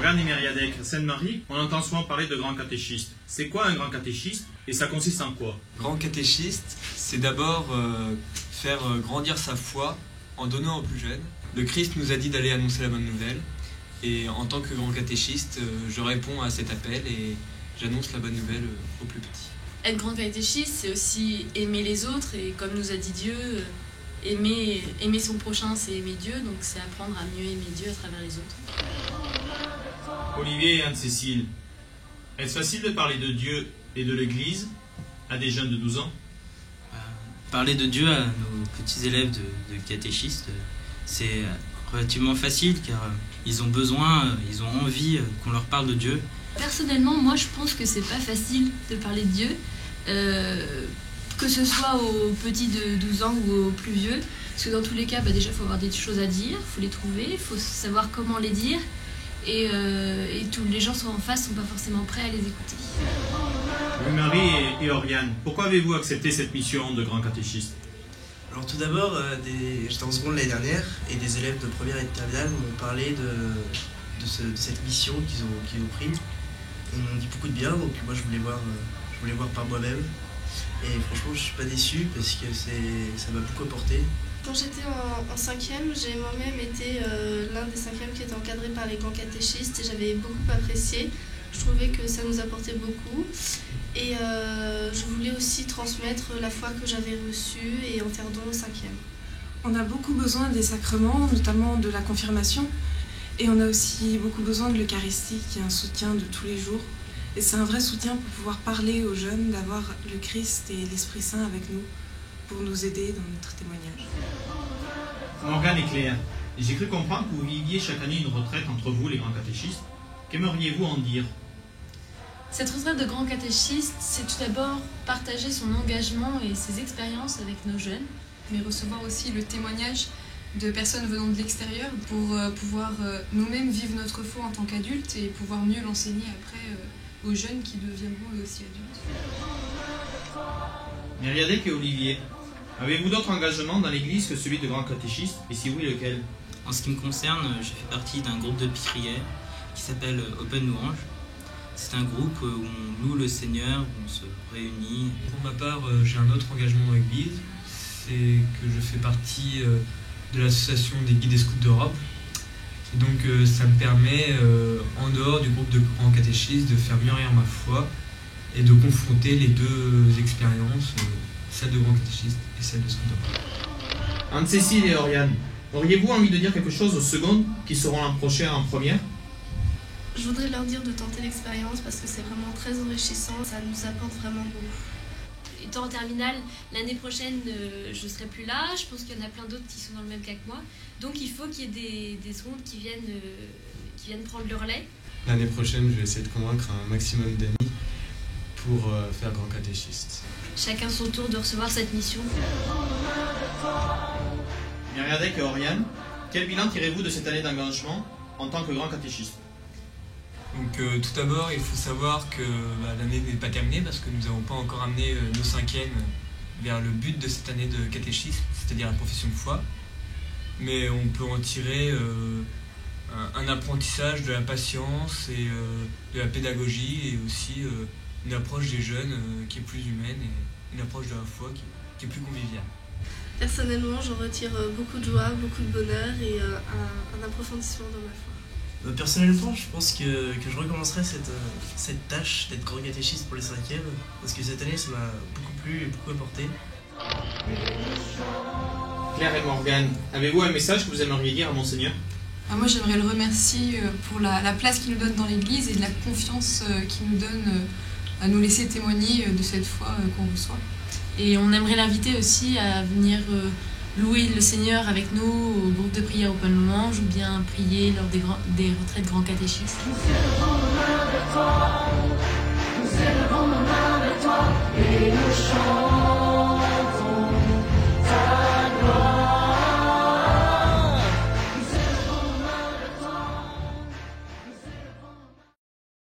Morgane et Myriadec, Sainte-Marie, on entend souvent parler de grand catéchiste. C'est quoi un grand catéchiste et ça consiste en quoi? Grand catéchiste, c'est d'abord faire grandir sa foi en donnant aux plus jeunes. Le Christ nous a dit d'aller annoncer la bonne nouvelle. Et en tant que grand catéchiste, je réponds à cet appel et j'annonce la bonne nouvelle aux plus petits. Être grand catéchiste, c'est aussi aimer les autres et comme nous a dit Dieu, aimer son prochain, c'est aimer Dieu, donc c'est apprendre à mieux aimer Dieu à travers les autres. Olivier et Anne-Cécile, est-ce facile de parler de Dieu et de l'Église à des jeunes de 12 ans? Parler de Dieu à nos petits élèves de catéchistes, c'est relativement facile car ils ont besoin, ils ont envie qu'on leur parle de Dieu. Personnellement, moi je pense que c'est pas facile de parler de Dieu, que ce soit aux petits de 12 ans ou aux plus vieux, parce que dans tous les cas, déjà il faut avoir des choses à dire, il faut les trouver, il faut savoir comment les dire, et tous les gens sont en face, sont pas forcément prêts à les écouter. Marie et Oriane, pourquoi avez-vous accepté cette mission de grand catéchiste? Alors tout d'abord, j'étais en seconde l'année dernière et des élèves de première et de terminale m'ont parlé de cette mission qu'ils ont prise. Ils m'ont dit beaucoup de bien, donc moi je voulais voir par moi-même. Et franchement, je suis pas déçu parce que ça m'a beaucoup apporté. Quand j'étais en 5e, j'ai moi-même été l'un des 5e qui était encadré par les grands catéchistes et j'avais beaucoup apprécié. Je trouvais que ça nous apportait beaucoup et je voulais aussi transmettre la foi que j'avais reçue et en faire don au 5e. On a beaucoup besoin des sacrements, notamment de la confirmation, et on a aussi beaucoup besoin de l'Eucharistie qui est un soutien de tous les jours. Et c'est un vrai soutien pour pouvoir parler aux jeunes, d'avoir le Christ et l'Esprit Saint avec nous pour nous aider dans notre témoignage. Morgane et Claire, j'ai cru comprendre que vous viviez chaque année une retraite entre vous, les grands catéchistes. Qu'aimeriez-vous en dire? Cette retraite de grand catéchiste, c'est tout d'abord partager son engagement et ses expériences avec nos jeunes, mais recevoir aussi le témoignage de personnes venant de l'extérieur pour pouvoir nous-mêmes vivre notre foi en tant qu'adultes et pouvoir mieux l'enseigner après aux jeunes qui deviendront eux aussi adultes. Myriadec et Olivier, avez-vous d'autres engagements dans l'Église que celui de grand catéchiste, et si oui, lequel? En ce qui me concerne, j'ai fait partie d'un groupe de prière qui s'appelle Open Louange. C'est un groupe où on loue le Seigneur, où on se réunit. Pour ma part, j'ai un autre engagement dans l'Église, c'est que je fais partie de l'association des guides et scouts d'Europe. Et donc ça me permet, en dehors du groupe de grands catéchistes, de faire mûrir ma foi et de confronter les deux expériences, celle de grand catéchiste et celle de scout d'Europe. Anne-Cécile et Oriane, auriez-vous envie de dire quelque chose aux secondes qui seront l'an prochain en première? Je voudrais leur dire de tenter l'expérience parce que c'est vraiment très enrichissant, ça nous apporte vraiment beaucoup. Étant en terminale, l'année prochaine, je ne serai plus là. Je pense qu'il y en a plein d'autres qui sont dans le même cas que moi. Donc il faut qu'il y ait des secondes qui viennent prendre le relais. L'année prochaine, je vais essayer de convaincre un maximum d'amis pour faire grand catéchiste. Chacun son tour de recevoir cette mission. Myriadec et Oriane, quel bilan tirez-vous de cette année d'engagement en tant que grand catéchiste? Donc tout d'abord, il faut savoir que l'année n'est pas terminée parce que nous n'avons pas encore amené nos 5e vers le but de cette année de catéchisme, c'est-à-dire la profession de foi. Mais on peut en tirer un apprentissage de la patience et de la pédagogie et aussi une approche des jeunes qui est plus humaine et une approche de la foi qui est plus conviviale. Personnellement, j'en retire beaucoup de joie, beaucoup de bonheur et un approfondissement dans ma foi. Personnellement, je pense que je recommencerai cette tâche d'être grand catéchiste pour les 5e, parce que cette année, ça m'a beaucoup plu et beaucoup apporté. Claire et Morgane, avez-vous un message que vous aimeriez dire à Monseigneur? Moi, j'aimerais le remercier pour la place qu'il nous donne dans l'Église et de la confiance qu'il nous donne à nous laisser témoigner de cette foi qu'on reçoit. Et on aimerait l'inviter aussi à venir louer le Seigneur avec nous au groupe de prière Open Louange ou bien prier lors des retraites grands catéchistes. Nous élevons nos mains vers toi et nous chantons.